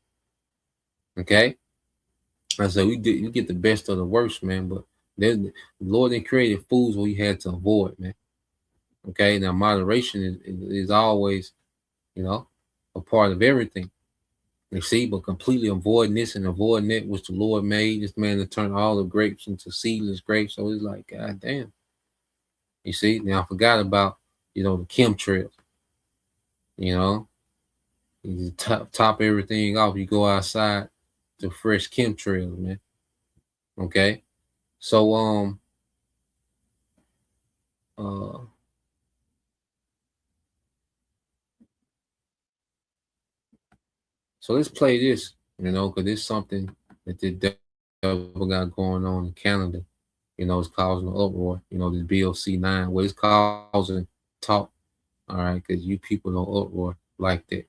Okay, I said you get the best of the worst, man. But the Lord then created foods where you had to avoid, man. Okay, now moderation is always, a part of everything. You see, but completely avoiding this and avoiding that, which the Lord made this man to turn all the grapes into seedless grapes. So it's like, God damn. You see, now I forgot about, the chemtrails. You top everything off. You go outside to fresh chemtrails, man. Okay. So so let's play this, because it's something that the devil got going on in Canada. It's causing an uproar. This BOC 9, what it's causing talk. All right, because you people don't uproar like that.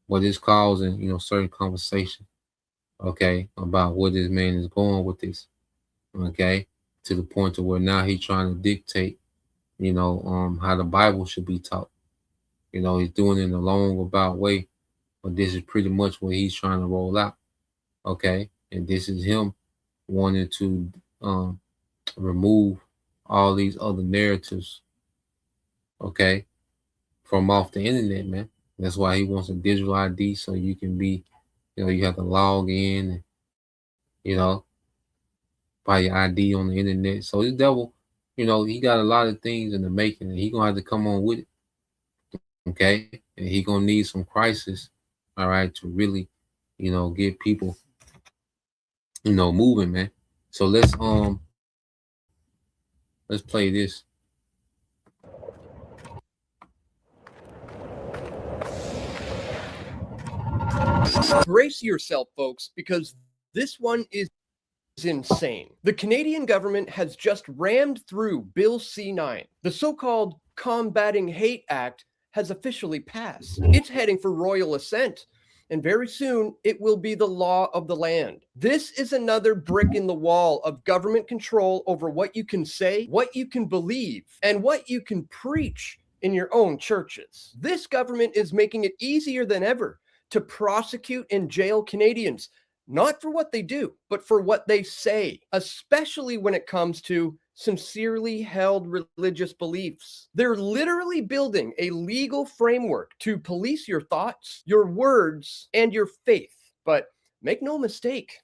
What it's causing, certain conversation. Okay, about where this man is going with this. Okay, to the point to where now he's trying to dictate, how the Bible should be taught. He's doing it in a long about way, but this is pretty much what he's trying to roll out. Okay, and this is him wanting to remove all these other narratives, okay, from off the internet, man. That's why he wants a digital ID so you can be, You have to log in, and, buy your ID on the internet. So this devil, he got a lot of things in the making, and he gonna have to come on with it. Okay, and he gonna need some crisis, all right, to really, get people, moving, man. So let's play this. Brace yourself, folks, because this one is insane. The Canadian government has just rammed through Bill C-9. The so-called Combating Hate Act has officially passed. It's heading for royal assent, and very soon it will be the law of the land. This is another brick in the wall of government control over what you can say, what you can believe, and what you can preach in your own churches. This government is making it easier than ever to prosecute and jail Canadians, not for what they do, but for what they say, especially when it comes to sincerely held religious beliefs. They're literally building a legal framework to police your thoughts, your words, and your faith. But make no mistake,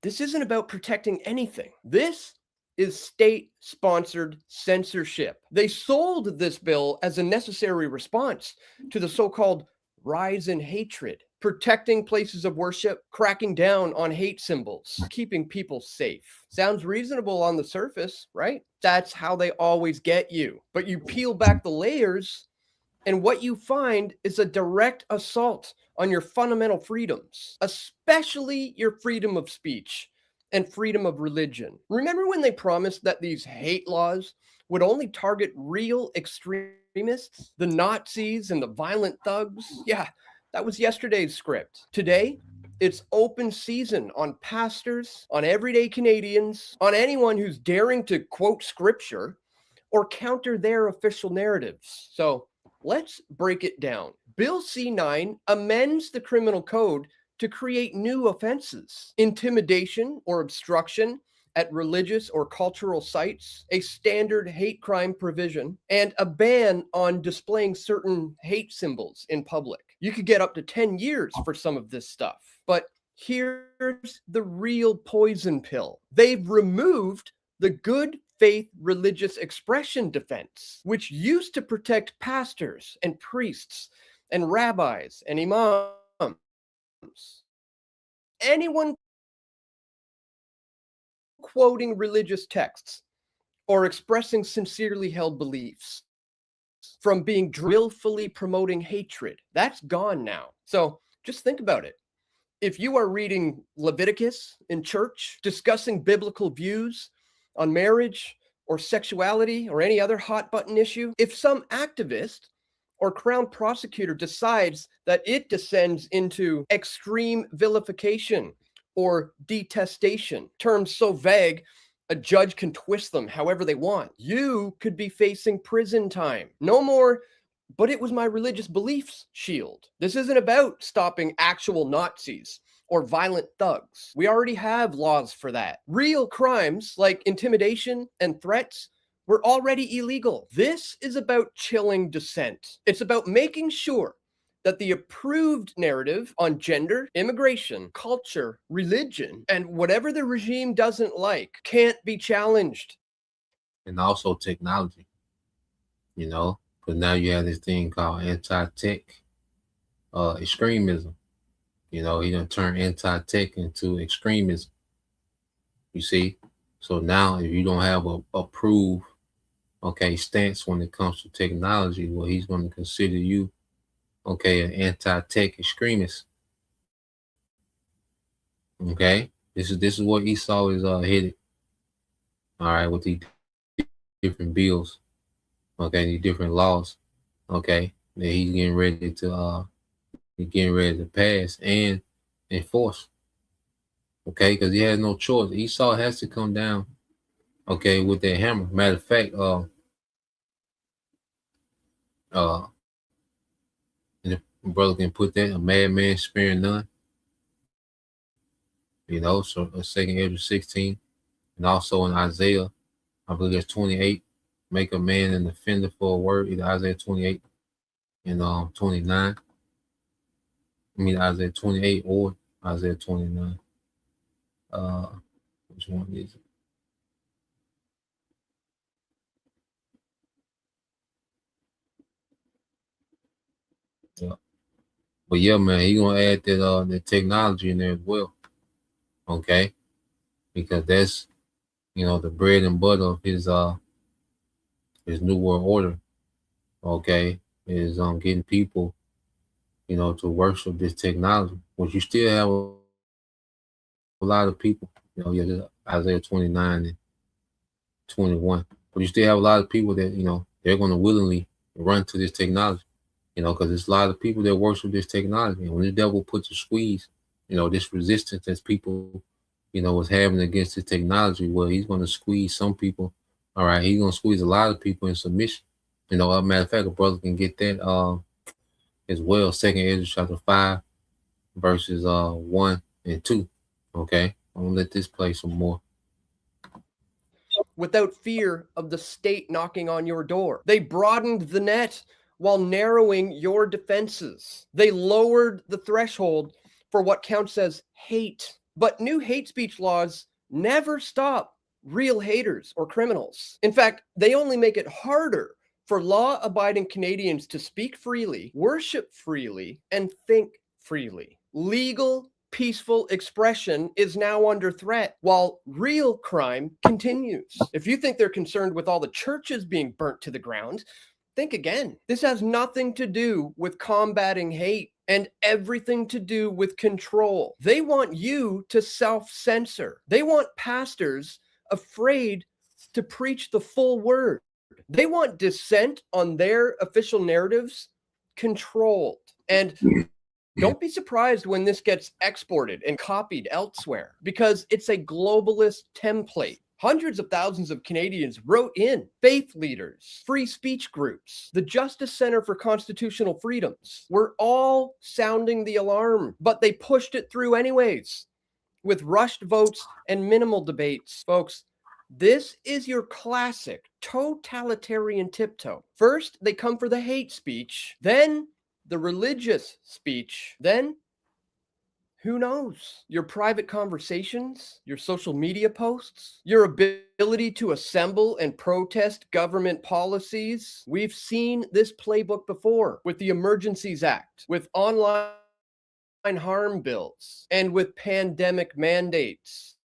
this isn't about protecting anything. This is state-sponsored censorship. They sold this bill as a necessary response to the so-called rise in hatred, protecting places of worship, cracking down on hate symbols, keeping people safe. Sounds reasonable on the surface, right? That's how they always get you. But you peel back the layers, and what you find is a direct assault on your fundamental freedoms, especially your freedom of speech and freedom of religion. Remember when they promised that these hate laws would only target real extremists, the Nazis and the violent thugs? Yeah, that was yesterday's script. Today, it's open season on pastors, on everyday Canadians, on anyone who's daring to quote scripture or counter their official narratives. So let's break it down. Bill C-9 amends the criminal code to create new offenses: intimidation or obstruction at religious or cultural sites, a standard hate crime provision, and a ban on displaying certain hate symbols in public. You could get up to 10 years for some of this stuff. But here's the real poison pill. They've removed the good faith religious expression defense, which used to protect pastors and priests and rabbis and imams. Anyone quoting religious texts or expressing sincerely held beliefs from being willfully promoting hatred, that's gone now. So just think about it. If you are reading Leviticus in church, discussing biblical views on marriage or sexuality or any other hot button issue, if some activist or crown prosecutor decides that it descends into extreme vilification or detestation, terms so vague a judge can twist them however they want, you could be facing prison time. No more, but it was my religious beliefs shield. This isn't about stopping actual Nazis or violent thugs. We already have laws for that. Real crimes like intimidation and threats were already illegal. This is about chilling dissent. It's about making sure that the approved narrative on gender, immigration, culture, religion, and whatever the regime doesn't like can't be challenged. And also technology, because now you have this thing called anti-tech extremism. He done turn anti-tech into extremism. You see? So now if you don't have a approved, stance when it comes to technology, well, he's going to consider you an anti-tech extremist. Okay, this is what Esau is headed. All right, with these different bills, these different laws, that he's getting ready to pass and enforce. Because he has no choice. Esau has to come down, with that hammer. Matter of fact, and the brother can put that, a madman sparing none. So 2 Ezra 16, and also in Isaiah, I believe it's 28, make a man an offender for a word, either Isaiah 28 and 29. Isaiah 28 or Isaiah 29. Which one is it? Yeah. But yeah, man, he gonna add that the technology in there as well. Okay. Because that's, you know, the bread and butter of his new world order. Okay. Is getting people, you know, to worship this technology. Which you still have a lot of people, you know, yeah, Isaiah 29 and 21. But you still have a lot of people that, you know, they're gonna willingly run to this technology. You know, because there's a lot of people that worship this technology. And when the devil puts a squeeze, you know, this resistance that people, you know, was having against the technology, well, he's going to squeeze some people. All right, he's going to squeeze a lot of people in submission. You know, as a matter of fact, a brother can get that as well. 2nd Ezra chapter 5, verses 1 and 2. Okay, I'm gonna let this play some more. Without fear of the state knocking on your door. They broadened the net while narrowing your defenses. They lowered the threshold for what counts as hate. But new hate speech laws never stop real haters or criminals. In fact, they only make it harder for law-abiding Canadians to speak freely, worship freely, and think freely. Legal, peaceful expression is now under threat while real crime continues. If you think they're concerned with all the churches being burnt to the ground, think again. This has nothing to do with combating hate and everything to do with control. They want you to self-censor. They want pastors afraid to preach the full word. They want dissent on their official narratives controlled. And don't be surprised when this gets exported and copied elsewhere, because it's a globalist template. Hundreds of thousands of Canadians wrote in, faith leaders, free speech groups, the Justice Center for Constitutional Freedoms. We're all sounding the alarm, but they pushed it through anyways, with rushed votes and minimal debates. Folks, this is your classic totalitarian tiptoe. First, they come for the hate speech, then the religious speech, then who knows? Your private conversations, your social media posts, your ability to assemble and protest government policies. We've seen this playbook before with the Emergencies Act, with online harm bills, and with pandemic mandates.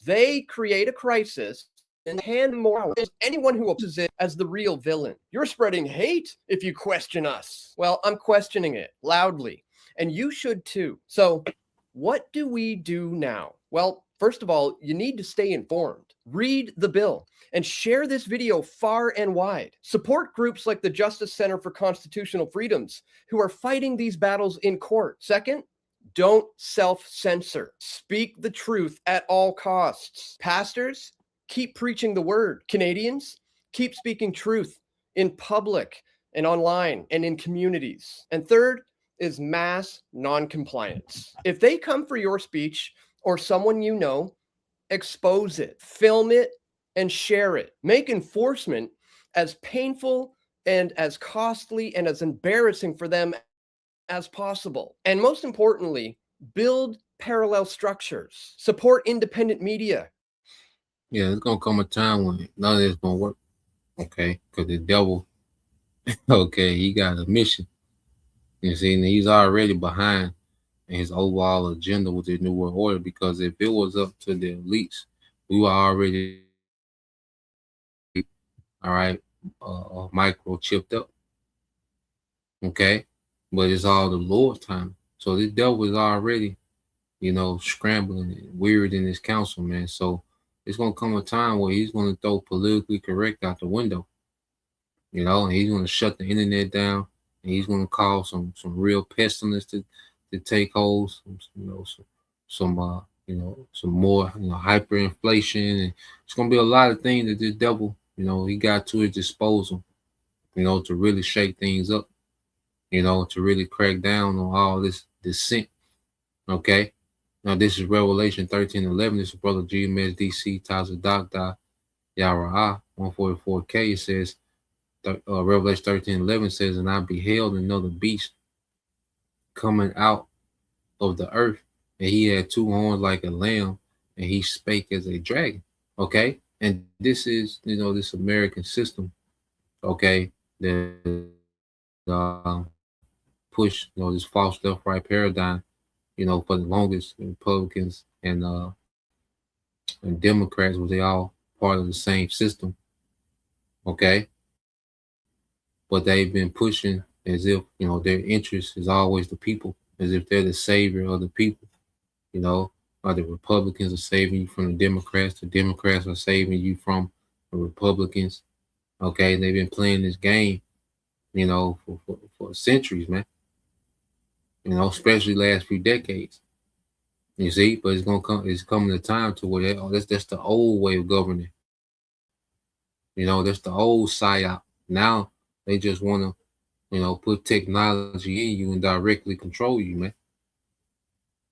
They create a crisis and hand more to anyone who opposes it as the real villain. You're spreading hate if you question us. Well, I'm questioning it loudly, and you should too. So what do we do now? Well, first of all, you need to stay informed. Read the bill and share this video far and wide. Support groups like the Justice Center for Constitutional Freedoms who are fighting these battles in court. Second, don't self-censor. Speak the truth at all costs. Pastors, keep preaching the word. Canadians, keep speaking truth in public and online and in communities. And third is mass non-compliance. If they come for your speech or someone you know, expose it, film it, and share it. Make enforcement as painful and as costly and as embarrassing for them as possible. And most importantly, build parallel structures. Support independent media. Yeah, it's gonna come a time when none of this gonna work. Okay, because the devil, okay, he got a mission. You see, and he's already behind in his overall agenda with the New World Order. Because if it was up to the elites, we were already, all right, microchipped up. Okay, but it's all the Lord's time. So this devil is already, you know, scrambling and weird in his counsel, man. So it's gonna come a time where he's gonna throw politically correct out the window, you know, and he's gonna shut the internet down, and he's gonna cause some real pestilence to take hold, some more, hyperinflation, and it's gonna be a lot of things that this devil, you know, he got to his disposal, you know, to really shake things up, you know, to really crack down on all this dissent. Okay. Now, this is Revelation 13:11. This is Brother GMSDC Taza Dagda Yara 144K. It says, Revelation 13:11 says, and I beheld another beast coming out of the earth, and he had two horns like a lamb, and he spake as a dragon. Okay, and this is, this American system. Okay, that push, this false left right paradigm, for the longest. Republicans and Democrats, was they all part of the same system. Okay, but they've been pushing as if their interest is always the people, as if they're the savior of the people. Or the Republicans are saving you from the Democrats are saving you from the Republicans. Okay, they've been playing this game, for centuries, man. Especially last few decades. You see, but it's coming a time to where that's the old way of governing. That's the old psyop. Now they just want to, put technology in you and directly control you, man.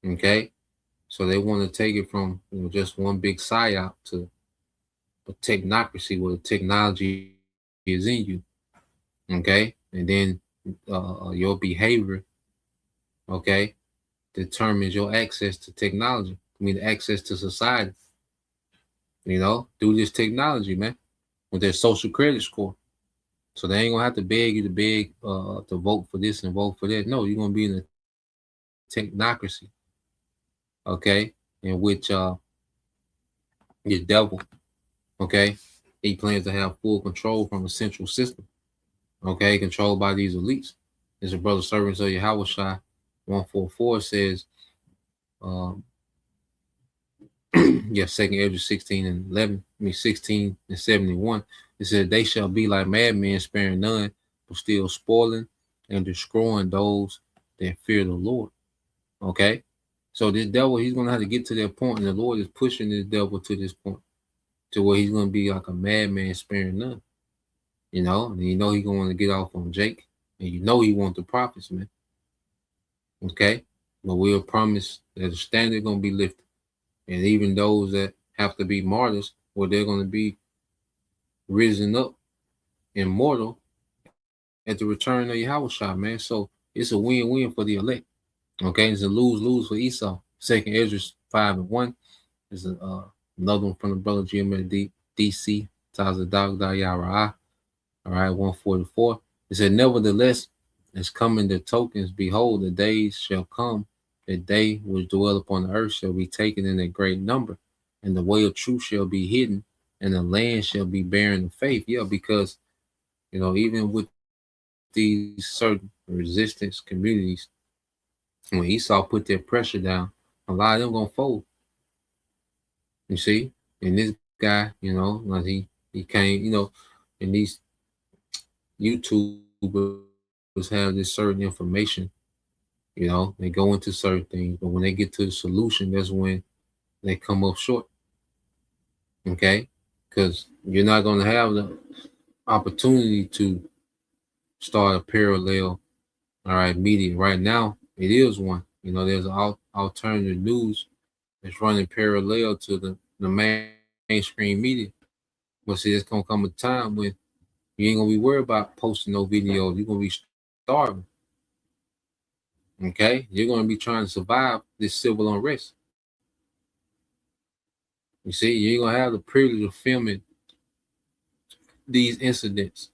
Okay, so they want to take it from just one big psyop to a technocracy where the technology is in you. Okay, and then your behavior, okay, determines your access to technology. Access to society. Through this technology, man, with their social credit score. So they ain't gonna have to beg you to vote for this and vote for that. No, you're gonna be in a technocracy, okay, in which your devil, okay, he plans to have full control from the central system, okay, controlled by these elites. As a brother servants of Yahushua 144 says, Second Ezra 16 and 11, 16 and 71. It said, they shall be like madmen, sparing none, but still spoiling and destroying those that fear the Lord. Okay, so this devil, he's gonna have to get to that point, and the Lord is pushing this devil to this point, to where he's gonna be like a madman, sparing none. And he's gonna want to get off on Jake, and he wants the prophets, man. Okay, but we'll promise that the standard gonna be lifted, and even those that have to be martyrs, well, they're gonna be risen up immortal at the return of Yahushua, man. So it's a win-win for the elect. Okay, it's a lose-lose for Esau. Second Ezra 5 and 1 is another one from the brother Jim at DC. Taza Dog Yara. All right, 144. It said, nevertheless, as coming the tokens, behold, the days shall come, that they which dwell upon the earth shall be taken in a great number, and the way of truth shall be hidden, and the land shall be barren of faith. Yeah, because even with these certain resistance communities, when Esau put their pressure down, a lot of them gonna fold. You see, and this guy, like he came, and these YouTubers have this certain information. They go into certain things, but when they get to the solution, that's when they come up short. Okay, because you're not gonna have the opportunity to start a parallel, all right, media. Right now, it is one. There's alternative news that's running parallel to the mainstream media. But see, it's gonna come a time when you ain't gonna be worried about posting no videos. You're gonna be starving. Okay, you're gonna be trying to survive this civil unrest. You see, you ain't gonna have the privilege of filming these incidents.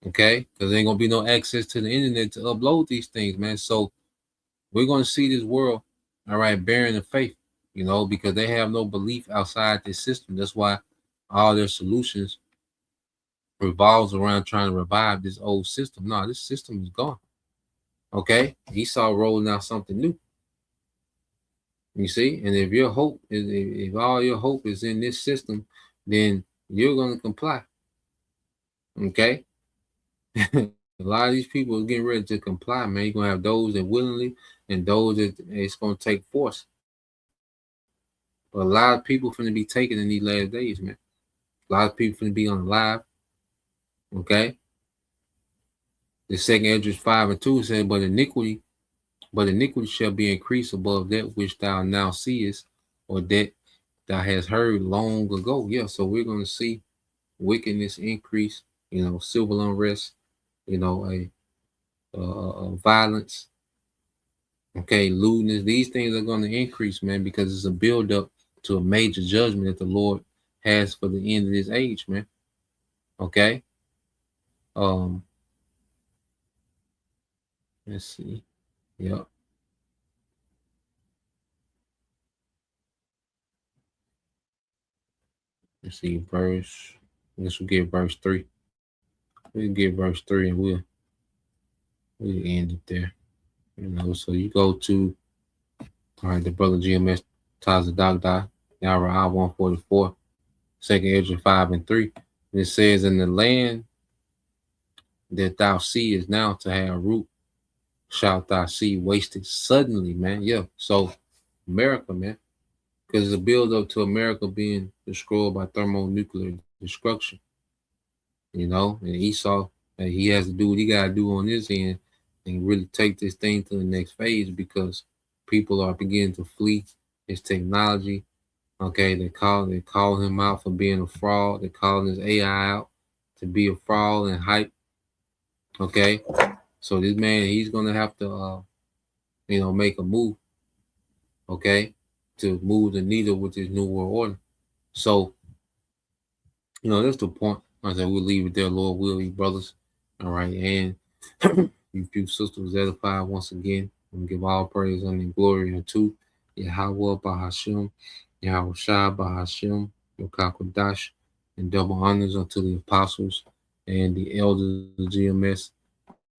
Okay, because there ain't gonna be no access to the internet to upload these things, man. So we're gonna see this world, all right, bearing the faith, because they have no belief outside this system. That's why all their solutions revolves around trying to revive this old system. No, this system is gone. Okay, Esau rolling out something new. You see, and if your hope is, if all your hope is in this system, then you're gonna comply. Okay. A lot of these people are getting ready to comply, man. You're gonna have those that willingly and those that it's gonna take force. But a lot of people finna be taken in these last days, man. A lot of people finna be on live. Okay. The second Ezra 5 and 2 said, but iniquity shall be increased above that which thou now seest, or that thou hast heard long ago. Yeah, so we're gonna see wickedness increase, civil unrest, a violence, Okay, lewdness, these things are going to increase, man, because it's a build up to a major judgment that the Lord has for the end of this age, man. Okay. Let's see. Yep. Let's see, verse. I guess we'll get verse 3. We'll get verse 3 and we'll end it there. So you go to, all right, the brother GMS Tazadagda, Yara 144, 2nd Ezra 5 and 3. And it says, in the land that thou seest now to have root, shalt thou see wasted suddenly, man. Yeah. So America, man, because it's a build up to America being destroyed by thermonuclear destruction. And Esau, he has to do what he got to do on his end and really take this thing to the next phase, because people are beginning to flee his technology. Okay, they call him out for being a fraud. They're calling his AI out to be a fraud and hype. Okay, so this man, he's gonna have to, make a move. Okay, to move the needle with this new world order. So, that's the point. I said we'll leave it there, Lord will, you brothers. All right, and you few sisters edified once again. And give all praise and glory unto Yahweh Bahashim, Yahweh Shah Bahashim, Yokakodash, and double honors unto the apostles and the elders of the GMS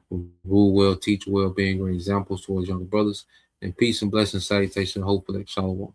who rule well, teach well, being great examples towards younger brothers. And peace and blessings, salutation, hope for that shalom.